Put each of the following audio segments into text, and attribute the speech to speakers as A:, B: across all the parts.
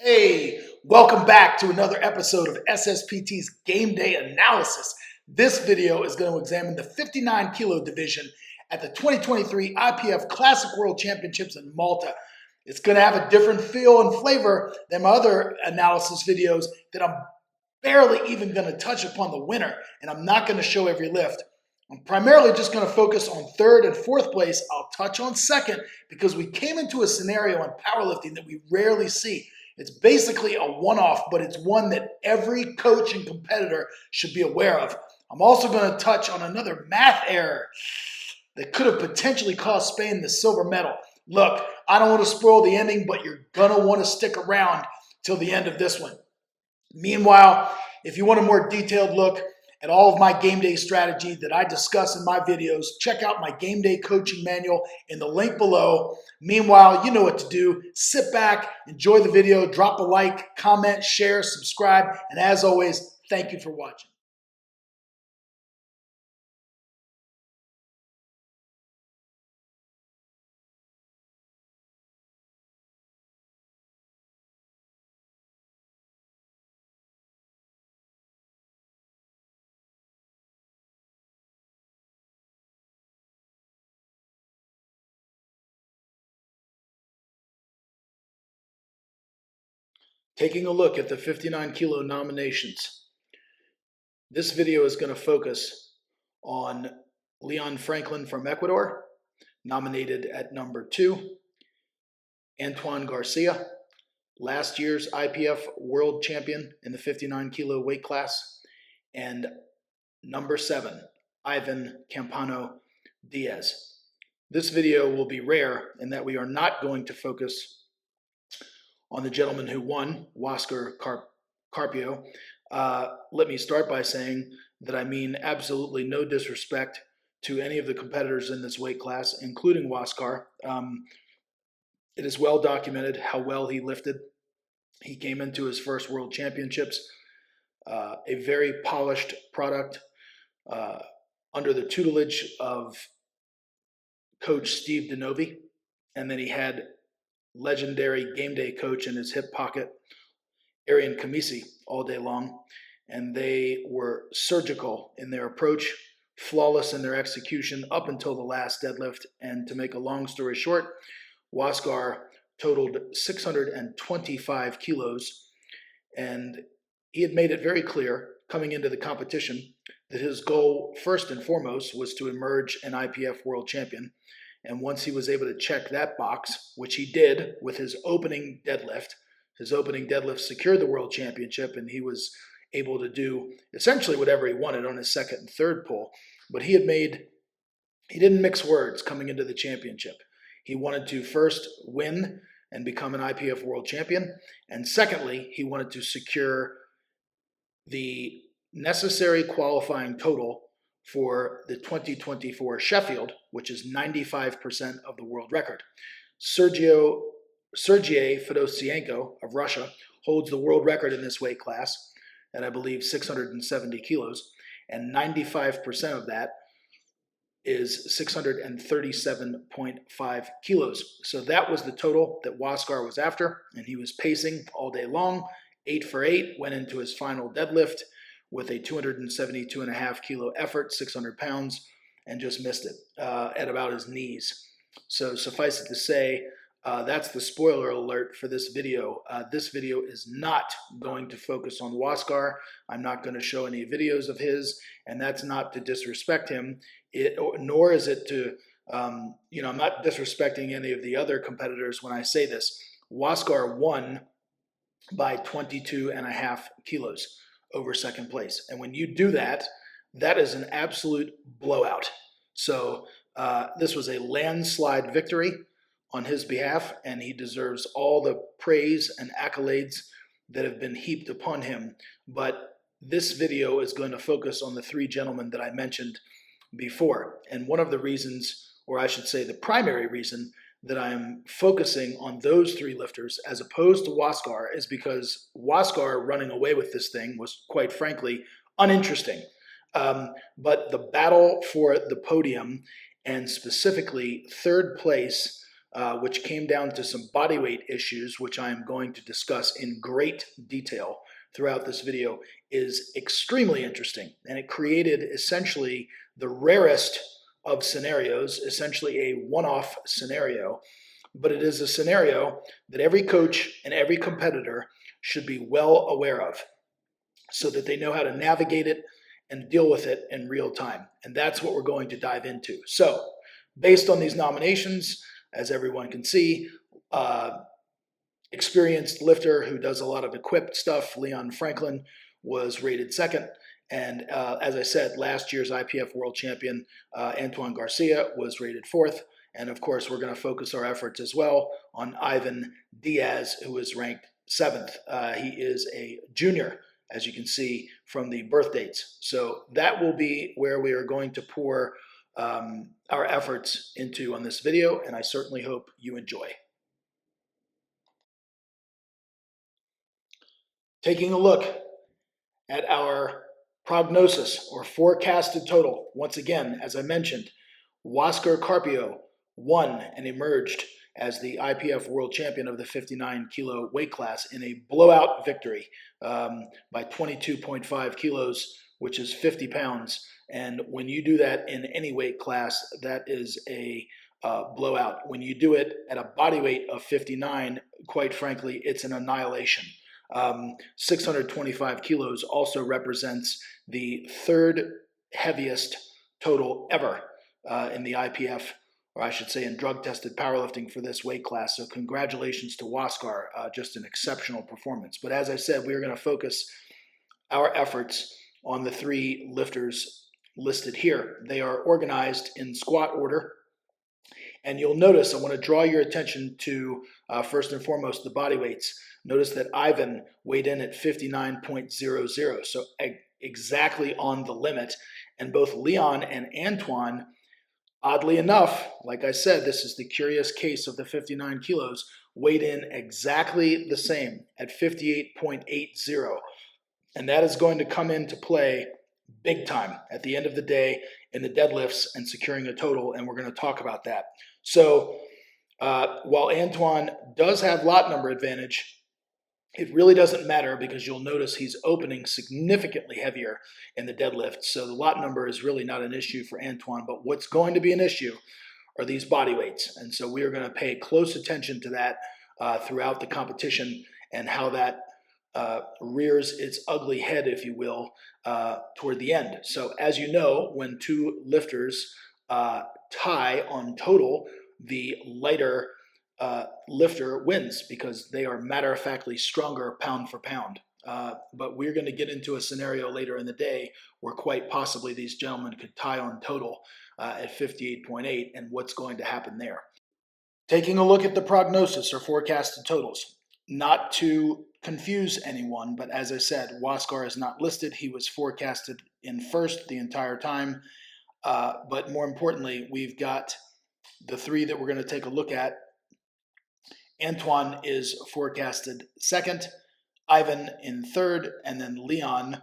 A: Hey, welcome back to another episode of SSPT's Game Day Analysis. This video is going to examine the 59 kilo division at the 2023 IPF Classic World Championships in Malta. It's going to have a different feel and flavor than my other analysis videos that I'm barely even going to touch upon the winner, and I'm not going to show every lift. I'm primarily just going to focus on third and fourth place. I'll touch on second because we came into a scenario in powerlifting that we rarely see. It's basically a one-off, but it's one that every coach and competitor should be aware of. I'm also going to touch on another math error that could have potentially cost Spain the silver medal. Look, I don't want to spoil the ending, but you're going to want to stick around till the end of this one. Meanwhile, if you want a more detailed look at all of my game day strategy that I discuss in my videos, check out my game day coaching manual in the link below. Meanwhile, you know what to do. Sit back, enjoy the video, drop a like, comment, share, subscribe, and as always, thank you for watching. Taking a look at the 59 kilo nominations. This video is going to focus on Leon Franklin from Ecuador, nominated at number 2. Antoine Garcia, last year's IPF world champion in the 59 kilo weight class. And number 7, Ivan Campano Diaz. This video will be rare in that we are not going to focus on the gentleman who won, Oscar Carpio. Let me start by saying that I mean absolutely no disrespect to any of the competitors in this weight class, including Oscar. It is well documented how well he lifted. He came into his first world championships, a very polished product under the tutelage of Coach Steve DeNovi, and then he had legendary game day coach in his hip pocket, Arian Kamisi, all day long. And they were surgical in their approach, flawless in their execution up until the last deadlift. And to make a long story short, Oscar totaled 625 kilos. And he had made it very clear coming into the competition that his goal, first and foremost, was to emerge an IPF world champion. And once he was able to check that box, which he did with his opening deadlift secured the world championship, and he was able to do essentially whatever he wanted on his second and third pull. But he didn't mix words coming into the championship. He wanted to first win and become an IPF world champion. And secondly, he wanted to secure the necessary qualifying total for the 2024 Sheffield, which is 95% of the world record. Sergei Fedosienko of Russia holds the world record in this weight class at, I believe, 670 kilos, and 95% of that is 637.5 kilos. So that was the total that Oscar was after, and he was pacing all day long, 8 for 8, went into his final deadlift with a 272.5 kilo effort, 600 pounds, and just missed it at about his knees. So suffice it to say, that's the spoiler alert for this video. This video is not going to focus on Oscar. I'm not going to show any videos of his, and that's not to disrespect him, nor is it to, I'm not disrespecting any of the other competitors when I say this. Oscar won by 22.5 kilos over second place. And when you do that, that is an absolute blowout. So this was a landslide victory on his behalf, and he deserves all the praise and accolades that have been heaped upon him. But this video is going to focus on the 3 gentlemen that I mentioned before. And one of the reasons, or I should say the primary reason, that I'm focusing on those 3 lifters as opposed to Oscar is because Oscar running away with this thing was, quite frankly, uninteresting. But the battle for the podium, and specifically third place which came down to some body weight issues, which I am going to discuss in great detail throughout this video, is extremely interesting. And it created essentially the rarest of scenarios, essentially a one-off scenario. But it is a scenario that every coach and every competitor should be well aware of so that they know how to navigate it and deal with it in real time. And that's what we're going to dive into. So based on these nominations, as everyone can see, experienced lifter who does a lot of equipped stuff, Leon Franklin, was rated second. And as I said, last year's IPF World Champion, Antoine Garcia, was rated fourth. And of course, we're going to focus our efforts as well on Ivan Diaz, who is ranked seventh. He is a junior, as you can see from the birth dates. So that will be where we are going to pour our efforts into on this video, and I certainly hope you enjoy. Taking a look at our prognosis or forecasted total. Once again, as I mentioned, Huáscar Carpio won and emerged as the IPF World Champion of the 59 kilo weight class in a blowout victory by 22.5 kilos, which is 50 pounds. And when you do that in any weight class, that is a blowout. When you do it at a body weight of 59, quite frankly, it's an annihilation. 625 kilos also represents the third heaviest total ever in the IPF, or I should say in drug-tested powerlifting for this weight class. So congratulations to Huáscar, just an exceptional performance. But as I said, we are going to focus our efforts on the three lifters listed here. They are organized in squat order. And you'll notice, I want to draw your attention to, first and foremost, the body weights. Notice that Ivan weighed in at 59.00, so exactly on the limit. And both Leon and Antoine, oddly enough, like I said, this is the curious case of the 59 kilos, weighed in exactly the same at 58.80. And that is going to come into play big time at the end of the day in the deadlifts and securing a total, and we're going to talk about that. So while Antoine does have lot number advantage, it really doesn't matter because you'll notice he's opening significantly heavier in the deadlift. So the lot number is really not an issue for Antoine, but what's going to be an issue are these body weights. And so we are going to pay close attention to that throughout the competition and how that rears its ugly head, if you will, toward the end. So as you know, when two lifters tie on total, the lighter lifter wins because they are matter-of-factly stronger pound for pound. But we're going to get into a scenario later in the day where quite possibly these gentlemen could tie on total at 58.8 and what's going to happen there. Taking a look at the prognosis or forecasted totals, not to confuse anyone, but as I said, Huáscar is not listed. He was forecasted in first the entire time. But more importantly, we've got the three that we're going to take a look at. Antoine is forecasted second, Ivan in third, and then Leon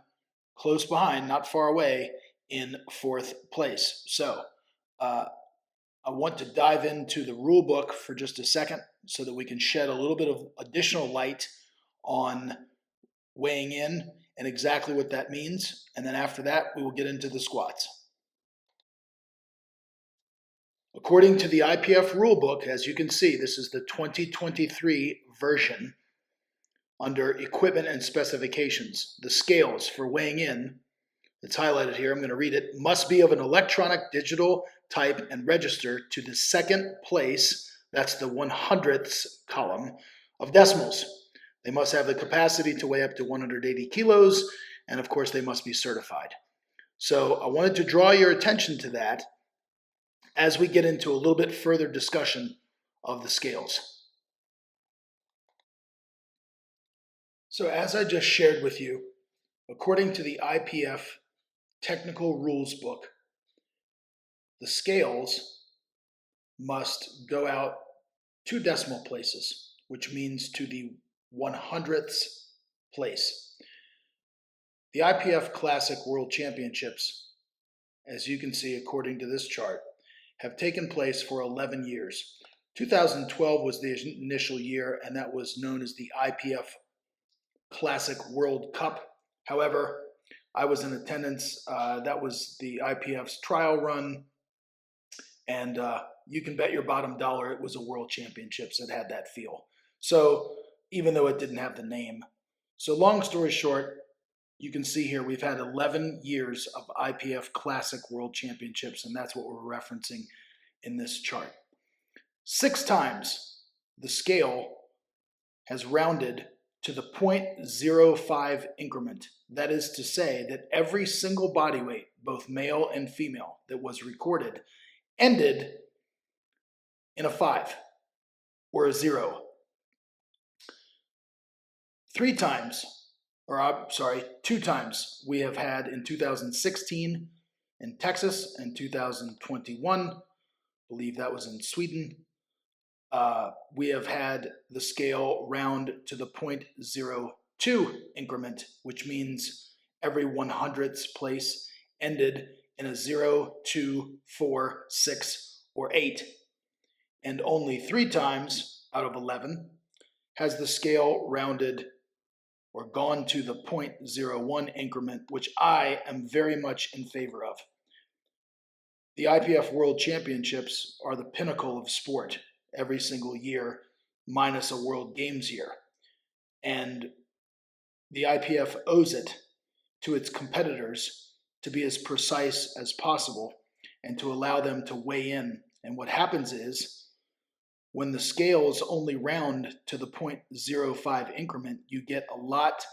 A: close behind, not far away, in fourth place. So I want to dive into the rule book for just a second so that we can shed a little bit of additional light on weighing in and exactly what that means. And then after that, we will get into the squats. According to the IPF Rule Book, as you can see, this is the 2023 version. Under Equipment and Specifications, the scales for weighing in, it's highlighted here, I'm going to read it, must be of an electronic digital type and register to the second place, that's the 100ths column, of decimals. They must have the capacity to weigh up to 180 kilos, and of course they must be certified. So I wanted to draw your attention to that as we get into a little bit further discussion of the scales. So as I just shared with you, according to the IPF Technical Rules Book, the scales must go out 2 decimal places, which means to the 100th place. The IPF Classic World Championships, as you can see according to this chart, have taken place for 11 years. 2012 was the initial year, and that was known as the IPF Classic World Cup. However, I was in attendance. That was the IPF's trial run, and you can bet your bottom dollar it was a World Championships that had that feel. So even though it didn't have the name. So long story short, you can see here we've had 11 years of IPF Classic World Championships, and that's what we're referencing in this chart. 6 times the scale has rounded to the 0.05 increment. That is to say that every single body weight, both male and female, that was recorded ended in a 5 or a 0. 2 times we have had in 2016 in Texas and 2021. I believe that was in Sweden. We have had the scale round to the 0.02 increment, which means every 100th place ended in a 0, 2, 4, 6, or 8. And only 3 times out of 11 has the scale rounded or gone to the 0.01 increment, which I am very much in favor of. The IPF World Championships are the pinnacle of sport every single year, minus a World Games year. And the IPF owes it to its competitors to be as precise as possible and to allow them to weigh in. And what happens is, when the scales only round to the 0.05 increment, you get a lot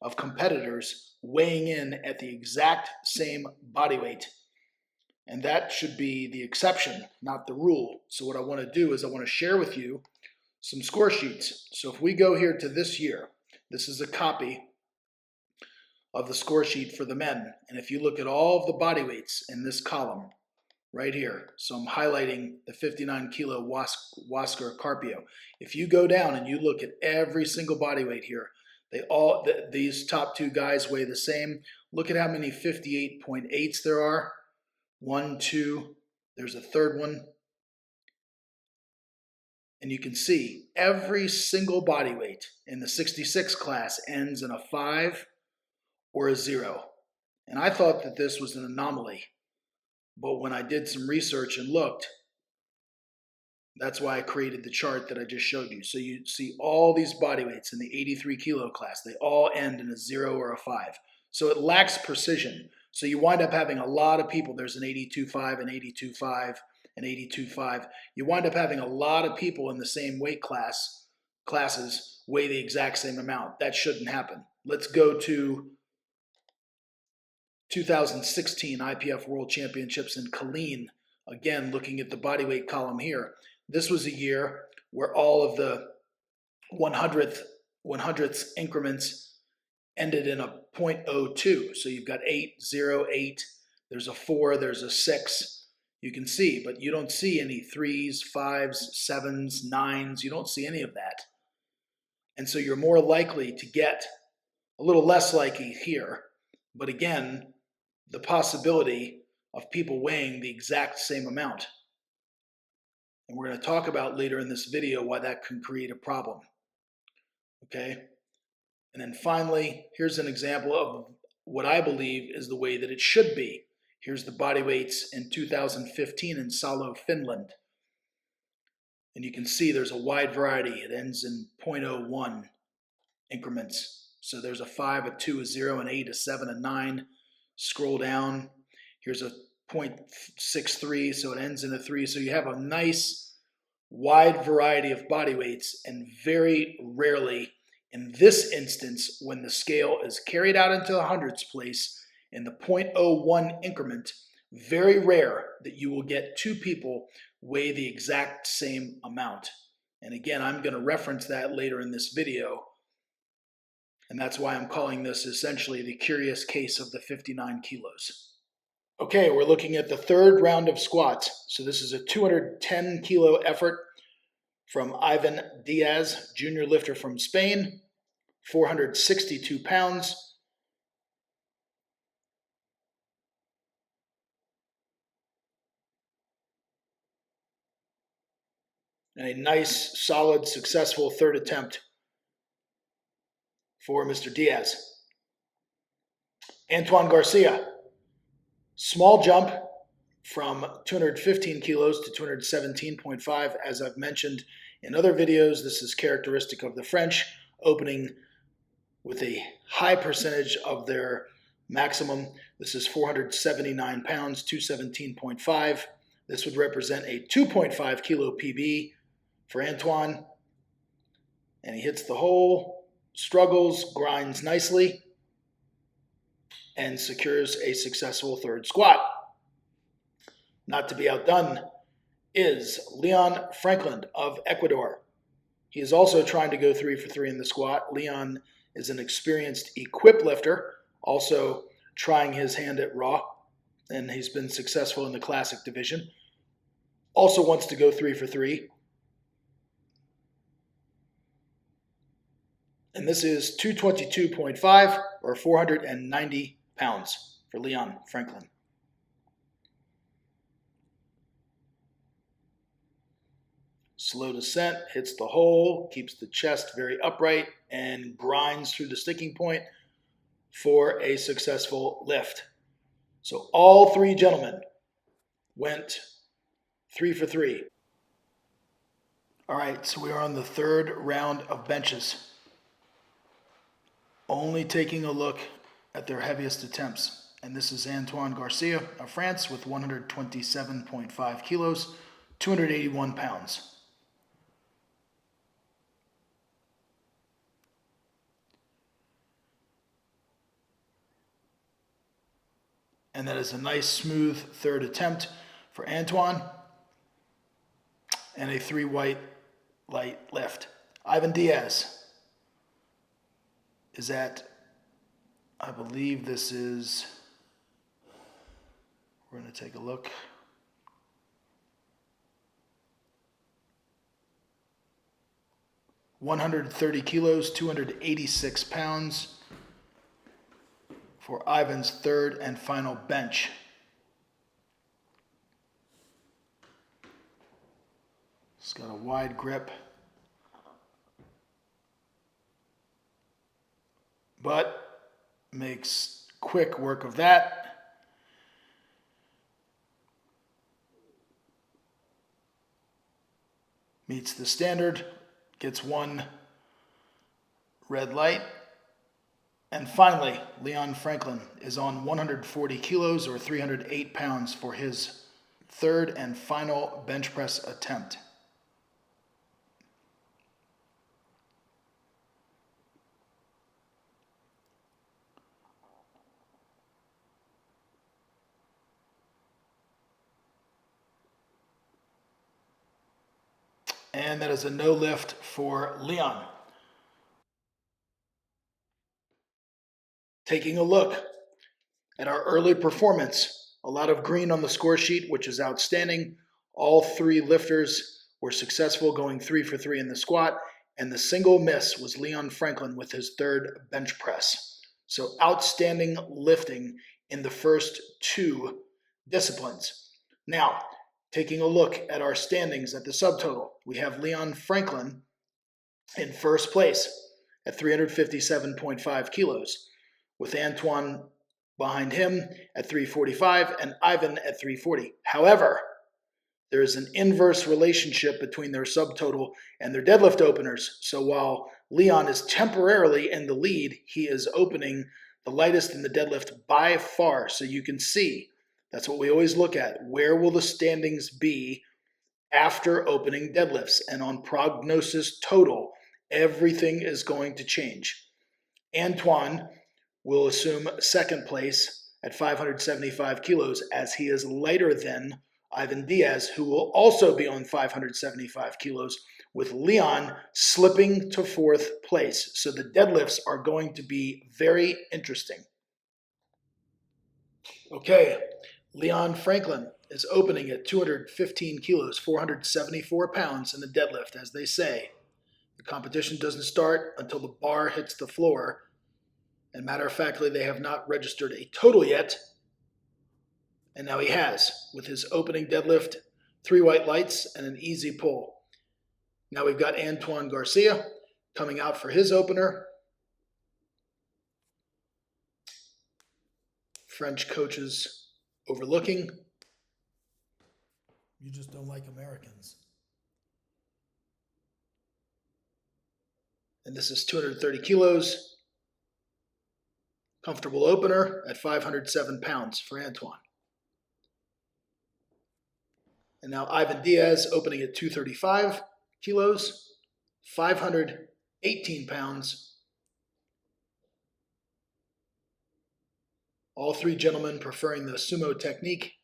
A: of competitors weighing in at the exact same body weight. And that should be the exception, not the rule. So what I want to do is I want to share with you some score sheets. So if we go here to this year, this is a copy of the score sheet for the men. And if you look at all of the body weights in this column, right here. So I'm highlighting the 59 kilo Huascar Carpio. If you go down and you look at every single body weight here, these top 2 guys weigh the same. Look at how many 58.8s there are. 1, 2, there's a third one. And you can see every single body weight in the 66 class ends in a 5 or a 0. And I thought that this was an anomaly. But when I did some research and looked, that's why I created the chart that I just showed you. So you see all these body weights in the 83 kilo class. They all end in a 0 or a 5. So it lacks precision. So you wind up having a lot of people. There's an 82.5, an 82.5, an 82.5. You wind up having a lot of people in the same weight classes weigh the exact same amount. That shouldn't happen. Let's go to 2016 IPF World Championships in Killeen. Again, looking at the bodyweight column here. This was a year where all of the 100th increments ended in a 0.02. So you've got 8, 0, 8. There's a 4, there's a 6. You can see, but you don't see any 3s, 5s, 7s, 9s. You don't see any of that. And so you're more likely to get a little less likely here. But again, the possibility of people weighing the exact same amount. And we're going to talk about later in this video why that can create a problem. Okay? And then finally, here's an example of what I believe is the way that it should be. Here's the body weights in 2015 in Salo, Finland. And you can see there's a wide variety. It ends in 0.01 increments. So there's a 5, a 2, a 0, an 8, a 7, a 9. Scroll down. Here's a 0.63, so it ends in a 3. So you have a nice wide variety of body weights, and very rarely in this instance, when the scale is carried out into the hundreds place in the 0.01 increment, very rare that you will get 2 people weigh the exact same amount. And again, I'm going to reference that later in this video. And that's why I'm calling this essentially the curious case of the 59 kilos. Okay, we're looking at the 3rd round of squats. So this is a 210 kilo effort from Ivan Diaz, junior lifter from Spain, 462 pounds. And a nice, solid, successful third attempt for Mr. Diaz. Antoine Garcia, small jump from 215 kilos to 217.5. As I've mentioned in other videos, this is characteristic of the French, opening with a high percentage of their maximum. This is 479 pounds, 217.5. This would represent a 2.5 kilo PB for Antoine. And he hits the hole, struggles, grinds nicely, and secures a successful third squat. Not to be outdone is Leon Franklin of Ecuador. He is also trying to go 3 for 3 in the squat. Leon is an experienced equip lifter, also trying his hand at raw, and he's been successful in the classic division. Also wants to go 3 for 3. And this is 222.5 or 490 pounds for Leon Franklin. Slow descent, hits the hole, keeps the chest very upright, and grinds through the sticking point for a successful lift. So all three gentlemen went 3 for 3. All right, so we are on the third round of benches. Only taking a look at their heaviest attempts. And this is Antoine Garcia of France with 127.5 kilos, 281 pounds. And that is a nice, smooth third attempt for Antoine. And a 3 white light lift. Ivan Diaz is at, I believe this is, we're going to take a look. $130 kilos, 286 pounds for Ivan's third and final bench. It's got a wide grip, but makes quick work of that. Meets the standard, gets 1 red light. And finally, Leon Franklin is on 140 kilos or 308 pounds for his third and final bench press attempt. And that is a no lift for Leon. Taking a look at our early performance, a lot of green on the score sheet, which is outstanding. All 3 lifters were successful, going 3 for 3 in the squat, and the single miss was Leon Franklin with his third bench press. So outstanding lifting in the first 2 disciplines. Now, taking a look at our standings at the subtotal, we have Leon Franklin in first place at 357.5 kilos, with Antoine behind him at 345 and Ivan at 340. However, there is an inverse relationship between their subtotal and their deadlift openers. So while Leon is temporarily in the lead, he is opening the lightest in the deadlift by far. So you can see, that's what we always look at. Where will the standings be after opening deadlifts? And on Prognosis total, everything is going to change. Antoine will assume second place at 575 kilos as he is lighter than Ivan Diaz, who will also be on 575 kilos, with Leon slipping to fourth place. So the deadlifts are going to be very interesting. Okay, Leon Franklin is opening at 215 kilos, 474 pounds in the deadlift, as they say. The competition doesn't start until the bar hits the floor. And matter of factly, they have not registered a total yet. And now he has, with his opening deadlift, 3 white lights and an easy pull. Now we've got Antoine Garcia coming out for his opener. French coaches overlooking. You just don't like Americans. And this is 230 kilos. Comfortable opener at 507 pounds for Antoine. And now Ivan Diaz opening at 235 kilos, 518 pounds. All three gentlemen preferring the sumo technique.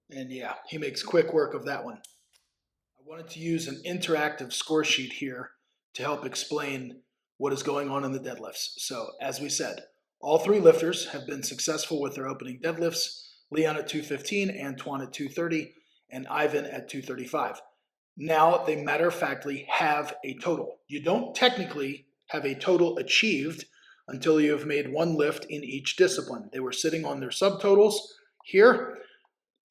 A: And yeah, he makes quick work of that one. I wanted to use an interactive score sheet here to help explain what is going on in the deadlifts. So as we said, all three lifters have been successful with their opening deadlifts. Leon at 215, Antoine at 230, and Ivan at 235. Now they matter-of-factly have a total. You don't technically have a total achieved until you have made one lift in each discipline. They were sitting on their subtotals here,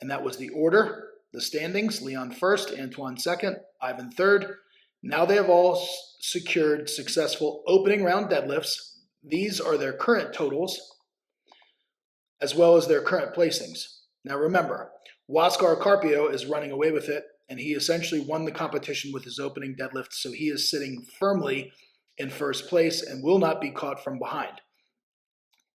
A: and that was the order, the standings. Leon first, Antoine second, Ivan third. Now they have all secured successful opening round deadlifts. These are their current totals, as well as their current placings. Now remember, Huáscar Carpio is running away with it, and he essentially won the competition with his opening deadlift, so he is sitting firmly in first place and will not be caught from behind.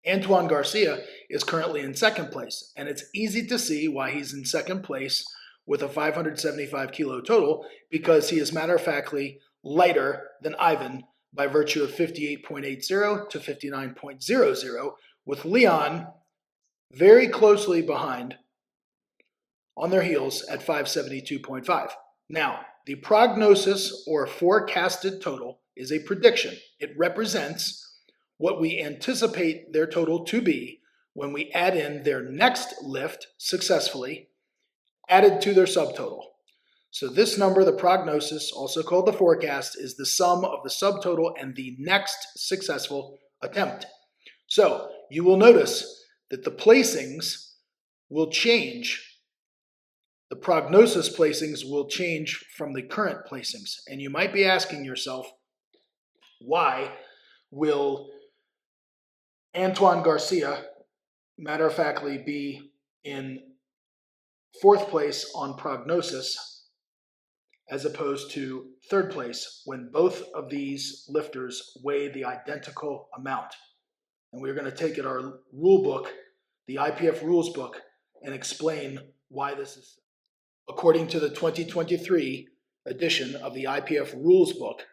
A: Antoine Garcia is currently in second place, and it's easy to see why he's in second place with a 575 kilo total, because he is matter-of-factly lighter than Ivan by virtue of 58.80 to 59.00, with Leon very closely behind on their heels at 572.5. Now, the prognosis or forecasted total is a prediction. It represents what we anticipate their total to be when we add in their next lift successfully added to their subtotal. So this number, the prognosis, also called the forecast, is the sum of the subtotal and the next successful attempt. So you will notice that the placings will change. The prognosis placings will change from the current placings. And you might be asking yourself, why will Antoine Garcia matter-of-factly be in fourth place on prognosis as opposed to third place when both of these lifters weigh the identical amount? And we're going to take it our rule book, the IPF Rules Book, and explain why this is. According to the 2023 edition of the IPF Rules Book,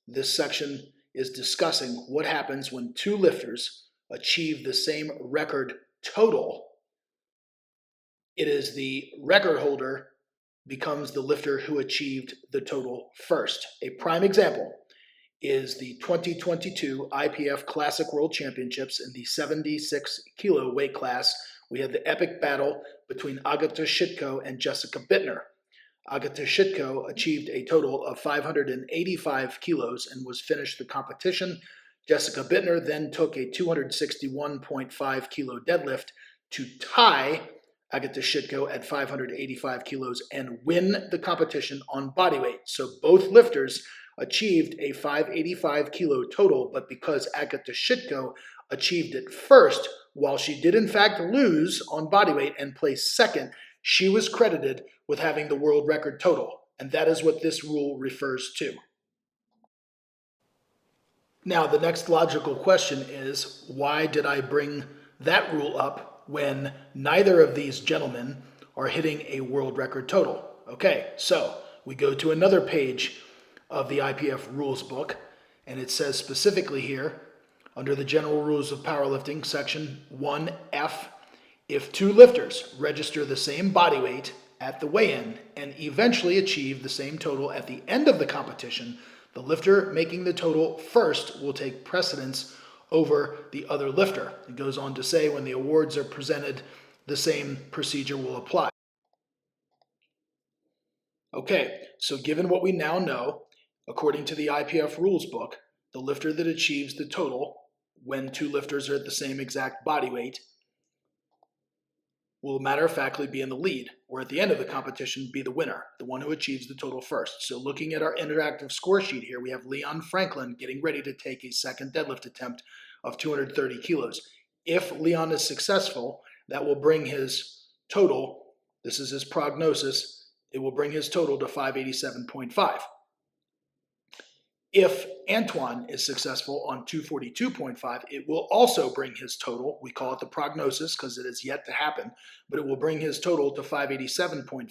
A: this section is discussing what happens when two lifters achieve the same record total. It is the record holder becomes the lifter who achieved the total first. A prime example is the 2022 IPF Classic World Championships in the 76 kilo weight class. We had the epic battle between Agata Shitko and Jessica Bittner. Agata Shitko achieved a total of 585 kilos and was finished the competition. Jessica Bittner then took a 261.5 kilo deadlift to tie Agata Shitko at 585 kilos and win the competition on bodyweight. So both lifters achieved a 585 kilo total, but because Agata Shitko achieved it first, while she did in fact lose on bodyweight and place second, she was credited with having the world record total. And that is what this rule refers to. Now, the next logical question is, why did I bring that rule up when neither of these gentlemen are hitting a world record total? Okay, so we go to another page of the IPF Rules Book, and it says specifically here, under the General Rules of Powerlifting, Section 1F, if two lifters register the same body weight at the weigh-in and eventually achieve the same total at the end of the competition, the lifter making the total first will take precedence over the other lifter. It goes on to say when the awards are presented, the same procedure will apply. Okay, so given what we now know, according to the IPF Rules Book, the lifter that achieves the total when two lifters are at the same exact body weight will matter-of-factly be in the lead, or at the end of the competition be the winner, the one who achieves the total first. So looking at our interactive score sheet here, we have Leon Franklin getting ready to take a second deadlift attempt of 230 kilos. If Leon is successful, that will bring his total, this is his prognosis, it will bring his total to 587.5. If Antoine is successful on 242.5, it will also bring his total, we call it the prognosis because it is yet to happen, but it will bring his total to 587.5.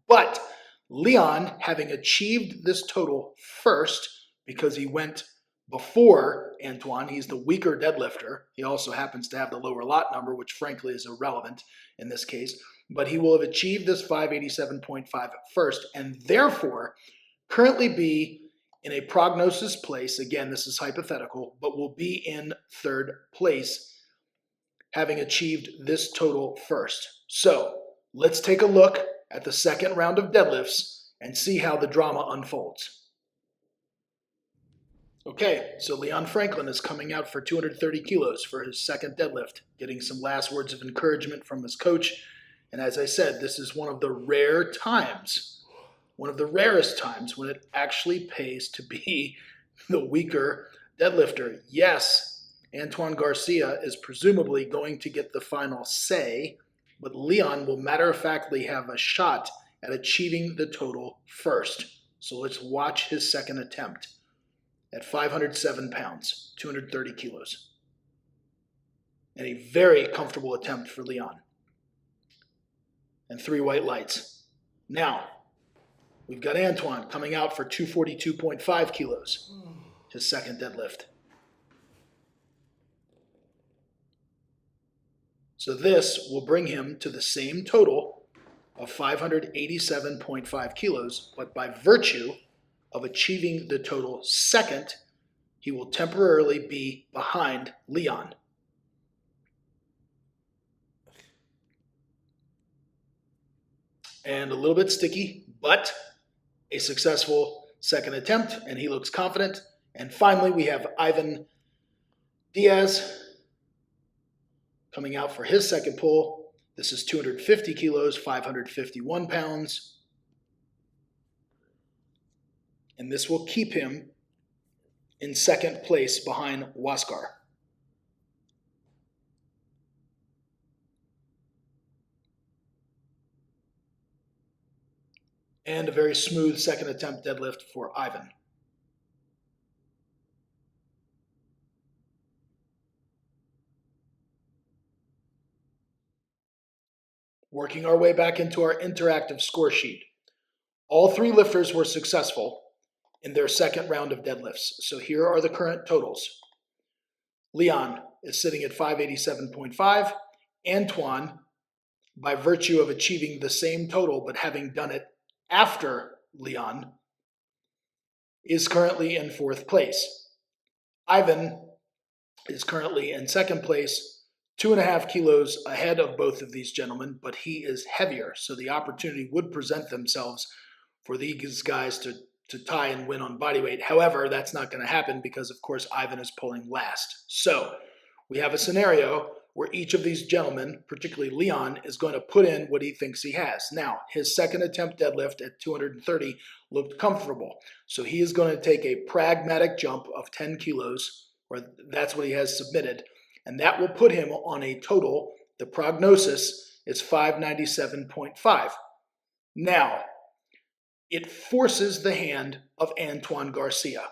A: But Leon, having achieved this total first, because he went before Antoine, he's the weaker deadlifter. He also happens to have the lower lot number, which frankly is irrelevant in this case, but he will have achieved this 587.5 first, and therefore currently be in a prognosis place. Again, this is hypothetical, but will be in third place, having achieved this total first. So let's take a look at the second round of deadlifts and see how the drama unfolds. Okay, so Leon Franklin is coming out for 230 kilos for his second deadlift, getting some last words of encouragement from his coach. And as I said, this is one of the rarest times when it actually pays to be the weaker deadlifter. Yes, Antoine Garcia is presumably going to get the final say, but Leon will matter-of-factly have a shot at achieving the total first. So let's watch his second attempt at 507 pounds, 230 kilos. And a very comfortable attempt for Leon. And 3 white lights. Now, we've got Antoine coming out for 242.5 kilos, his second deadlift. So this will bring him to the same total of 587.5 kilos, but by virtue of achieving the total second, he will temporarily be behind Leon. And a little bit sticky, but a successful second attempt, and he looks confident. And finally, we have Ivan Diaz coming out for his second pull. This is 250 kilos, 551 pounds. And this will keep him in second place behind Waskar. And a very smooth second attempt deadlift for Ivan. Working our way back into our interactive score sheet. All 3 lifters were successful in their second round of deadlifts. So here are the current totals. Leon is sitting at 587.5. Antoine, by virtue of achieving the same total but having done it after Leon, is currently in 4th place. Ivan is currently in 2nd place, 2.5 kilos ahead of both of these gentlemen, but he is heavier, so the opportunity would present themselves for these guys to tie and win on body weight. However, that's not going to happen because, of course, Ivan is pulling last. So we have a scenario where each of these gentlemen, particularly Leon, is going to put in what he thinks he has. Now, his second attempt deadlift at 230 looked comfortable. So he is going to take a pragmatic jump of 10 kilos, or that's what he has submitted, and that will put him on a total, the prognosis is 597.5. Now, it forces the hand of Antoine Garcia.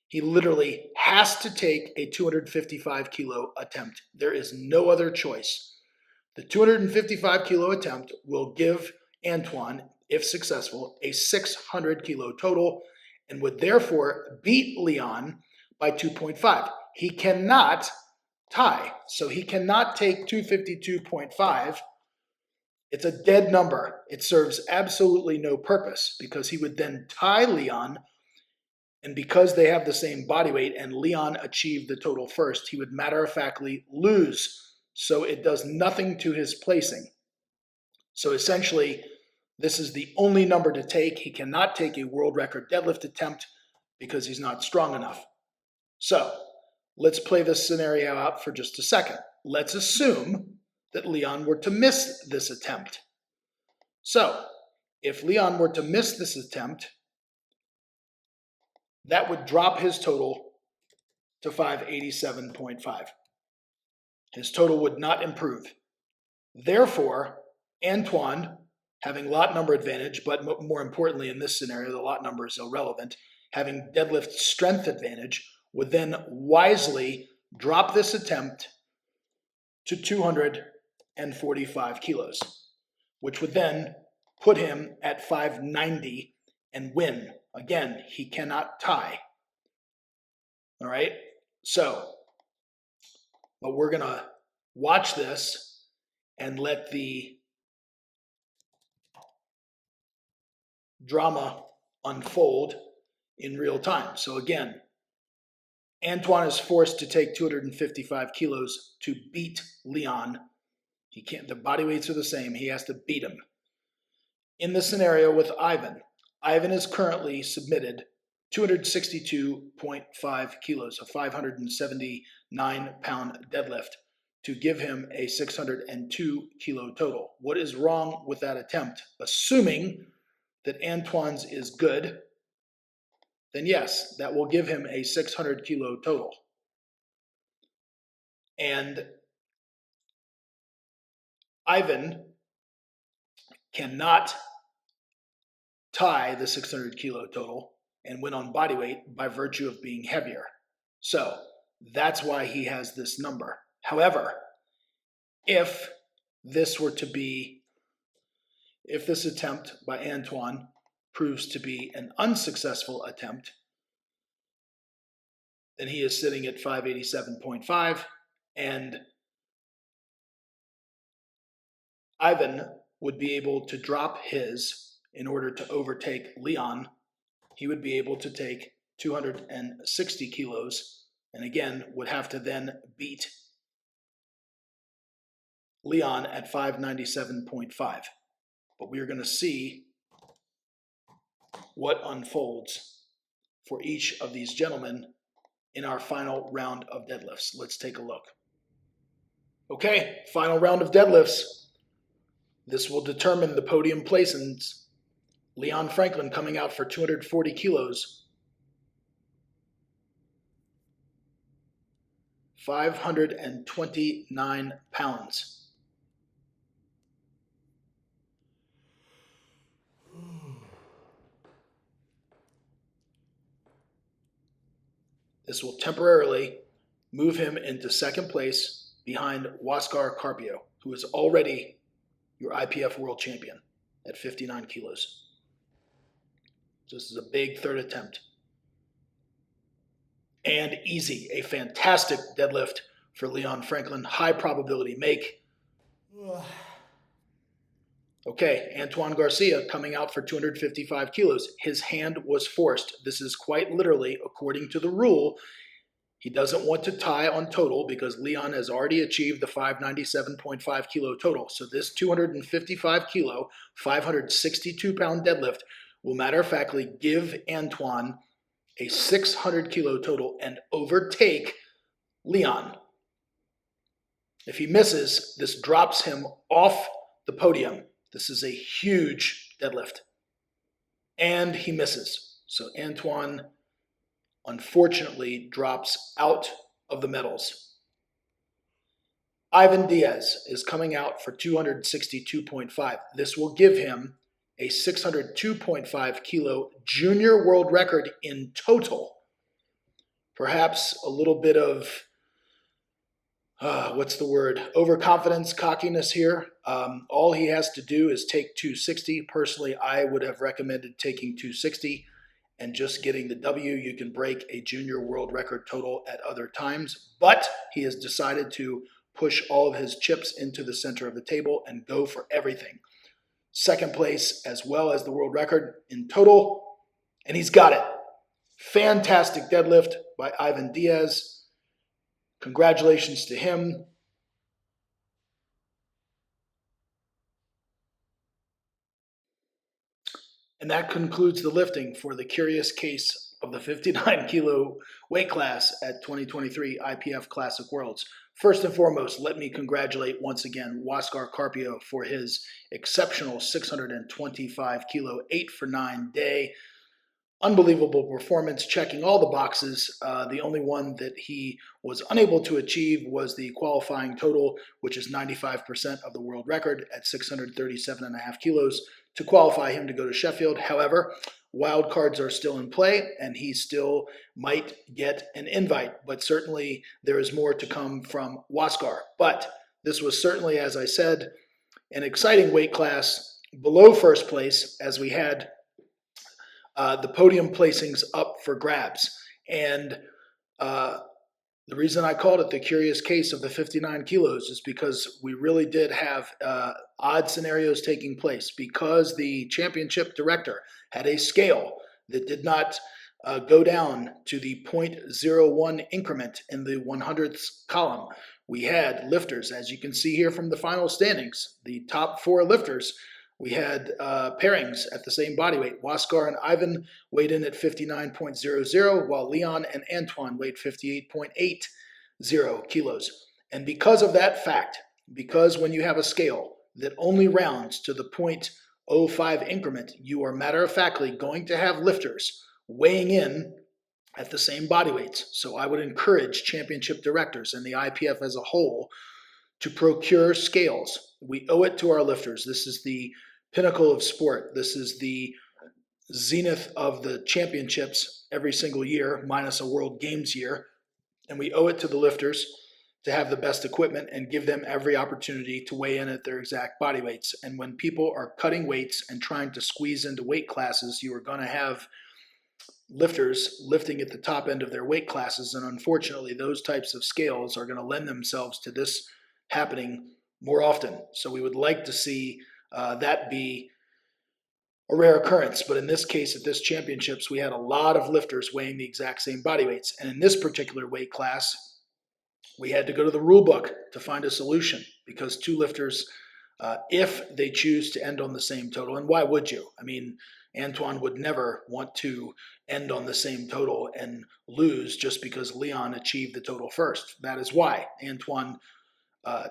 A: He literally has to take a 255 kilo attempt. There is no other choice. The 255 kilo attempt will give Antoine, if successful, a 600 kilo total and would therefore beat Leon by 2.5. He cannot tie, so he cannot take 252.5. It's a dead number. It serves absolutely no purpose because he would then tie Leon, and because they have the same body weight and Leon achieved the total first, he would matter-of-factly lose. So it does nothing to his placing. So essentially, this is the only number to take. He cannot take a world record deadlift attempt because he's not strong enough. So let's play this scenario out for just a second. Let's assume that Leon were to miss this attempt. So, if Leon were to miss this attempt, that would drop his total to 587.5. His total would not improve. Therefore, Antoine, having lot number advantage, but more importantly in this scenario, the lot number is irrelevant, having deadlift strength advantage, would then wisely drop this attempt to 245 kilos, which would then put him at 590 and win. Again, he cannot tie. All right? So, but we're going to watch this and let the drama unfold in real time. So again, Antoine is forced to take 255 kilos to beat Leon. He can't, the body weights are the same. He has to beat him. In the scenario with Ivan, Ivan is currently submitted 262.5 kilos, a 579-pound deadlift, to give him a 602 kilo total. What is wrong with that attempt? Assuming that Antoine's is good, then yes, that will give him a 600 kilo total. And Ivan cannot tie the 600 kilo total and win on body weight by virtue of being heavier. So that's why he has this number. However, if this attempt by Antoine proves to be an unsuccessful attempt, then he is sitting at 587.5, and Ivan would be able to drop his in order to overtake Leon. He would be able to take 260 kilos, and again would have to then beat Leon at 597.5. But we are going to see what unfolds for each of these gentlemen in our final round of deadlifts. Let's take a look. Okay, final round of deadlifts. This will determine the podium placings. Leon Franklin coming out for 240 kilos. 529 pounds. This will temporarily move him into second place behind Huascar Carpio, who is already your IPF world champion at 59 kilos. So this is a big third attempt. And easy, a fantastic deadlift for Leon Franklin. High probability make. Okay, Antoine Garcia coming out for 255 kilos. His hand was forced. This is quite literally, according to the rule, he doesn't want to tie on total because Leon has already achieved the 597.5 kilo total. So this 255 kilo, 562 pound deadlift will matter-of-factly give Antoine a 600 kilo total and overtake Leon. If he misses, this drops him off the podium. This is a huge deadlift. And he misses. So Antoine, unfortunately, drops out of the medals. Ivan Diaz is coming out for 262.5. This will give him a 602.5 kilo junior world record in total. Perhaps a little bit of overconfidence, cockiness here. All he has to do is take 260. Personally, I would have recommended taking 260 and just getting the W. You can break a junior world record total at other times, but he has decided to push all of his chips into the center of the table and go for everything. Second place as well as the world record in total, and he's got it. Fantastic deadlift by Ivan Diaz. Congratulations to him. And that concludes the lifting for the curious case of the 59 kilo weight class at 2023 IPF Classic Worlds. First and foremost, let me congratulate once again Huáscar Carpio for his exceptional 625 kilo 8 for 9 day. Unbelievable performance, checking all the boxes. The only one that he was unable to achieve was the qualifying total, which is 95% of the world record at 637.5 kilos to qualify him to go to Sheffield. However, wild cards are still in play, and he still might get an invite, but certainly there is more to come from Huáscar. But this was certainly, as I said, an exciting weight class below first place, as we had the podium placings up for grabs. And the reason I called it the curious case of the 59 kilos is because we really did have odd scenarios taking place, because the championship director had a scale that did not go down to the 0.01 increment in the 100ths column. We had lifters, as you can see here from the final standings, the top 4 lifters. We had pairings at the same body weight. Huáscar and Ivan weighed in at 59.00, while Leon and Antoine weighed 58.80 kilos. And because of that fact, because when you have a scale that only rounds to the 0.05 increment, you are matter-of-factly going to have lifters weighing in at the same body weights. So I would encourage championship directors and the IPF as a whole to procure scales. We owe it to our lifters. This is the pinnacle of sport. This is the zenith of the championships every single year, minus a World Games year. And we owe it to the lifters to have the best equipment and give them every opportunity to weigh in at their exact body weights. And when people are cutting weights and trying to squeeze into weight classes, you are going to have lifters lifting at the top end of their weight classes. And unfortunately, those types of scales are going to lend themselves to this happening more often. So we would like to see that be a rare occurrence. But in this case, at this championships, we had a lot of lifters weighing the exact same body weights. And in this particular weight class, we had to go to the rule book to find a solution, because 2 lifters, if they choose to end on the same total, and why would you? I mean, Antoine would never want to end on the same total and lose just because Leon achieved the total first. That is why Antoine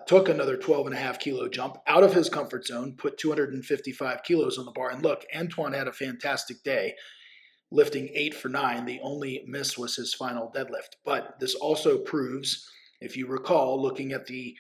A: took another 12.5 kilo jump out of his comfort zone, put 255 kilos on the bar. And look, Antoine had a fantastic day, lifting 8 for 9. The only miss was his final deadlift. But this also proves, if you recall, looking at the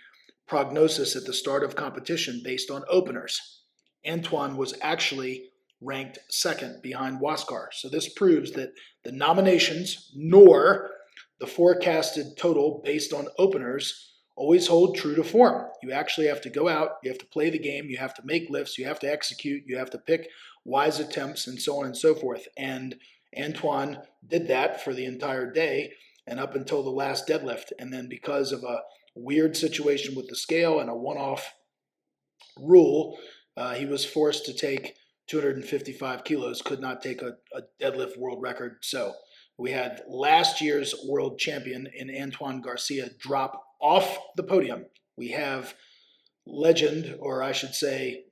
A: prognosis at the start of competition based on openers, Antoine was actually ranked second behind Huáscar. So this proves that the nominations nor the forecasted total based on openers always hold true to form. You actually have to go out, you have to play the game, you have to make lifts, you have to execute, you have to pick wise attempts, and so on and so forth. And Antoine did that for the entire day and up until the last deadlift. And then because of a weird situation with the scale and a one-off rule, he was forced to take 255 kilos, could not take a deadlift world record. So we had last year's world champion in Antoine Garcia drop off the podium. We have legend, or I should say,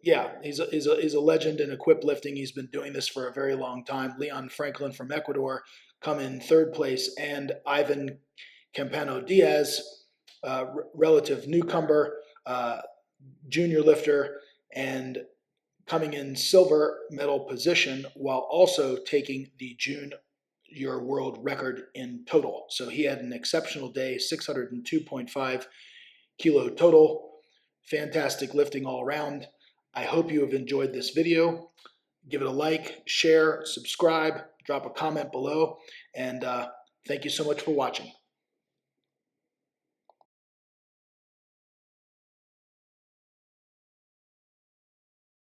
A: he's a legend in equipped lifting. He's been doing this for a very long time. Leon Franklin from Ecuador come in 3rd place, and Ivan Campano Diaz, relative newcomer, junior lifter, and coming in silver medal position while also taking the junior world record in total. So he had an exceptional day, 602.5 kilo total. Fantastic lifting all around. I hope you have enjoyed this video. Give it a like, share, subscribe, drop a comment below, and thank you so much for watching.